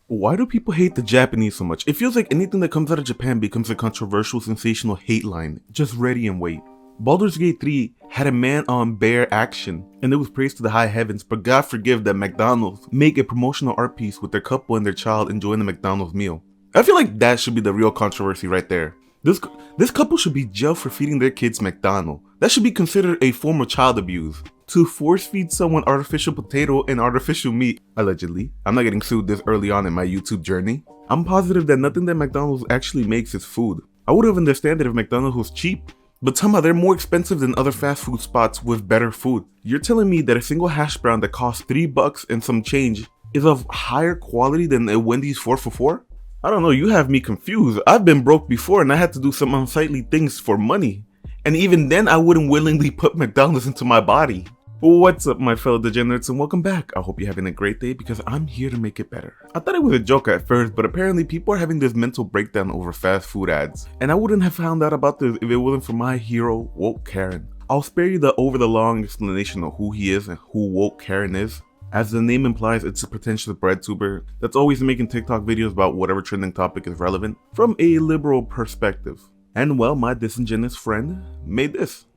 Why do people hate the Japanese so much? It feels like anything that comes out of Japan becomes a controversial, sensational hate line. Just ready and wait. Baldur's Gate 3 had a man-on-bear action, and it was praised to the high heavens, but God forgive that McDonald's make a promotional art piece with their couple and their child enjoying the McDonald's meal. I feel like that should be the real controversy right there. This couple should be jailed for feeding their kids McDonald's. That should be considered a form of child abuse. To force feed someone artificial potato and artificial meat, allegedly. I'm not getting sued this early on in my YouTube journey. I'm positive that nothing that McDonald's actually makes is food. I would have understood it if McDonald's was cheap, but somehow they're more expensive than other fast food spots with better food. You're telling me that a single hash brown that costs $3 and some change is of higher quality than a Wendy's 4 for $4? I don't know, you have me confused. I've been broke before and I had to do some unsightly things for money. And even then, I wouldn't willingly put McDonald's into my body. What's up, my fellow degenerates, and welcome back. I hope you're having a great day because I'm here to make it better. I thought it was a joke at first, but apparently people are having this mental breakdown over fast food ads. And I wouldn't have found out about this if it wasn't for my hero, Woke Karen. I'll spare you the over-the-long explanation of who he is and who Woke Karen is. As the name implies, it's a pretentious bread tuber that's always making TikTok videos about whatever trending topic is relevant from a liberal perspective. And well, my disingenuous friend made this.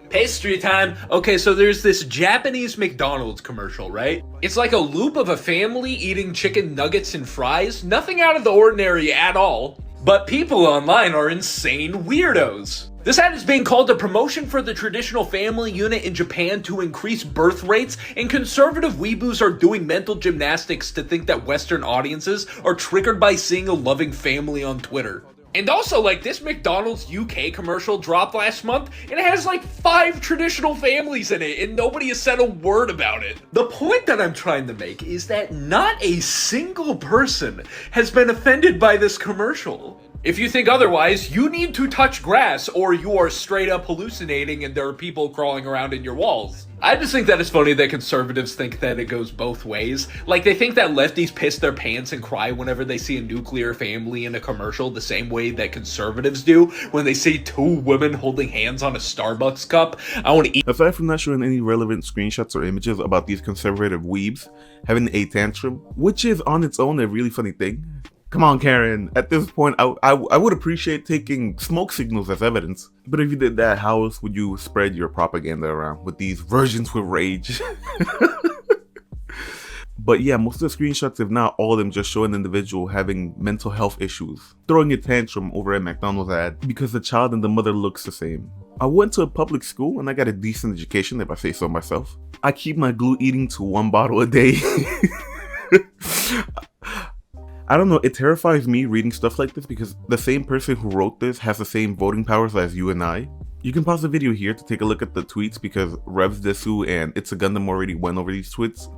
Pastry time. Okay, so there's this Japanese McDonald's commercial, right? It's like a loop of a family eating chicken nuggets and fries. Nothing out of the ordinary at all. But people online are insane weirdos. This ad is being called a promotion for the traditional family unit in Japan to increase birth rates, and conservative weeboos are doing mental gymnastics to think that Western audiences are triggered by seeing a loving family on Twitter. And also, like, this McDonald's UK commercial dropped last month, and it has like 5 traditional families in it, and nobody has said a word about it. The point that I'm trying to make is that not a single person has been offended by this commercial. If you think otherwise, you need to touch grass, or you are straight up hallucinating and there are people crawling around in your walls. I just think that it's funny that conservatives think that it goes both ways. Like, they think that lefties piss their pants and cry whenever they see a nuclear family in a commercial the same way that conservatives do when they see 2 women holding hands on a Starbucks cup. I want to eat. Aside from not showing any relevant screenshots or images about these conservative weebs having a tantrum, which is on its own a really funny thing. Come on, Karen. At this point, I would appreciate taking smoke signals as evidence. But if you did that, how else would you spread your propaganda around with these virgins with rage? But yeah, most of the screenshots, if not all of them, just show an individual having mental health issues, throwing a tantrum over a McDonald's ad because the child and the mother looks the same. I went to a public school and I got a decent education, if I say so myself. I keep my glue eating to 1 bottle a day. I don't know, it terrifies me reading stuff like this because the same person who wrote this has the same voting powers as you and I. You can pause the video here to take a look at the tweets because Revs Desu and It's a Gundam already went over these tweets,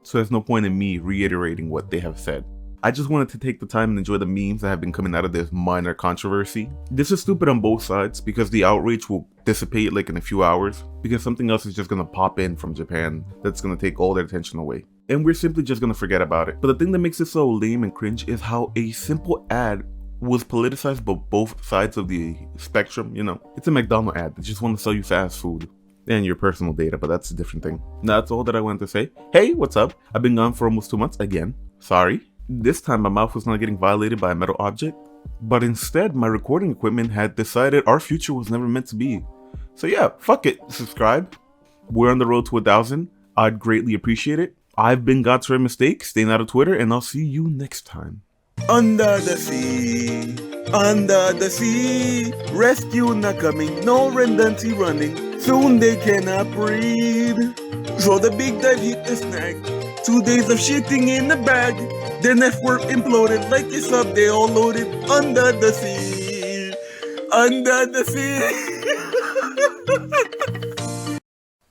so there's no point in me reiterating what they have said. I just wanted to take the time and enjoy the memes that have been coming out of this minor controversy. This is stupid on both sides because the outrage will dissipate like in a few hours because something else is just gonna pop in from Japan that's gonna take all their attention away. And we're simply just gonna forget about it. But the thing that makes it so lame and cringe is how a simple ad was politicized by both sides of the spectrum, you know. It's a McDonald's ad. They just want to sell you fast food and your personal data, but that's a different thing. That's all that I wanted to say. Hey, what's up? I've been gone for almost 2 months again. Sorry. This time my mouth was not getting violated by a metal object, but instead my recording equipment had decided our future was never meant to be. So yeah, fuck it. Subscribe. We're on the road to 1,000. I'd greatly appreciate it. I've been God's Red Mistake, staying out of Twitter, and I'll see you next time. Under the sea, rescue not coming, no redundancy running, soon they cannot breathe. So the big dive hit the snag, 2 days of shitting in the bag, their network imploded like a sub, they all loaded under the sea, under the sea.